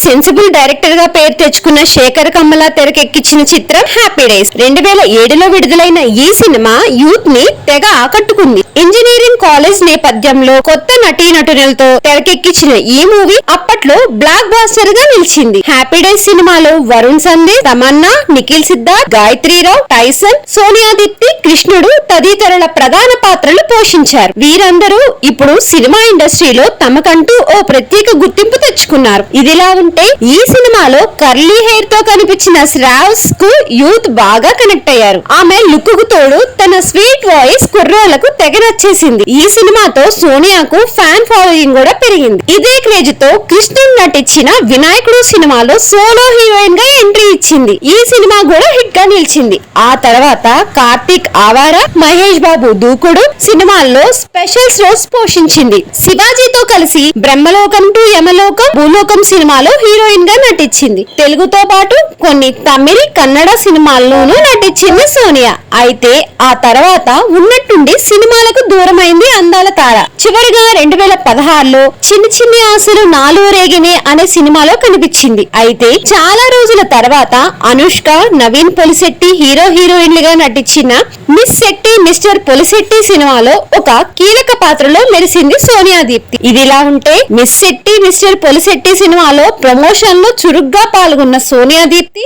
Sensible director గా పేరు తెచ్చుకున్న శేఖర్ కమల తెరకెక్కించిన చిత్రం హ్యాపీ డేస్. 2007లో విడుదలైన ఈ సినిమా యూత్ ని తెగ ఆకట్టుకుంది. ఇంజనీరింగ్ కాలేజ్ నేపథ్యంలో కొత్త నటీనటులతో తెరకెక్కించిన ఈ మూవీ అప్పట్లో బ్లాక్ బాస్టర్ గా నిలిచింది. హ్యాపీ డేస్ సినిమాలో వరుణ్ సందేశ్, తమన్నా, నిఖిల్ సిద్ధార్థ్, గాయత్రీరావు, టైసన్, సోనియా దీప్తి, కృష్ణుడు తదితరుల ప్రధాన పాత్రలు పోషించారు. వీరందరూ ఇప్పుడు సినిమా ఇండస్ట్రీలో తమకంటూ ఓ ప్రత్యేక గుర్తింపు తెచ్చుకున్నారు. ఇదిలా ఉంటే ఈ సినిమాలో కర్లీ హెయిర్ తో కనిపించిన శ్రావ్స్ కు యూత్ బాగా కనెక్ట్ అయ్యారు. ఆమె లుక్ కు తోడు తన స్వీట్ వాయిస్ కుర్రోళ్లకు తెగ నచ్చేసింది. ఈ సినిమాతో సోనియాకు ఫ్యాన్ ఫాలోయింగ్ కూడా పెరిగింది. ఇదే క్రేజ్ తో కృష్ణుడు నటించిన వినాయకుడు సినిమాలో సోలో హీరోయిన్ గా ఎంట్రీ ఇచ్చింది. ఈ సినిమా కూడా హిట్ గా నిలిచింది. ఆ తర్వాత కార్తీక్ ఆవారా, మహేష్ బాబు దూకుడు సినిమాల్లో స్పెషల్ రోల్స్ పోషించింది. శివాజీతో కలిసి బ్రహ్మలోకం టు యమలోకం, భూలోకం సినిమాలో హీరోయిన్ గా నటించింది. తెలుగుతో పాటు కొన్ని తమిళ, కన్నడ సినిమాల్లోనూ నటించింది సోనియా. అయితే ఆ తర్వాత ఉన్నట్టుండి సినిమాలకు దూరమైంది అందాల తార. చివరిగా 2016లో చిన్ని చిన్ని ఆశలు నాలుగు రేగినే అనే సినిమాలో కనిపించింది. అయితే చాలా రోజుల తర్వాత అనుష్క, నవీన్ పొలిశెట్టి హీరో హీరోయిన్లుగా నటించిన మిస్ శెట్టి మిస్టర్ పొలిశెట్టి సినిమాలో ఒక కీలక పాత్రలో మెరిసింది సోనియా దీప్తి. ఇదిలా ఉంటే మిస్ శెట్టి మిస్టర్ పొలిశెట్టి సినిమాలో ప్రమోషన్ లో చురుగ్గా పాల్గొన్న సోనియా దీప్తి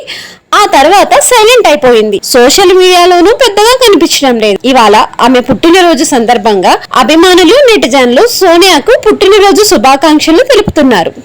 ఆ తర్వాత సైలెంట్ అయిపోయింది. సోషల్ మీడియాలోనూ పెద్దగా కనిపించడం లేదు. ఇవాళ ఆమె పుట్టినరోజు సందర్భంగా అభిమానులు, నెటిజన్లు సోనియాకు పుట్టినరోజు శుభాకాంక్షలు తెలుపుతున్నారు.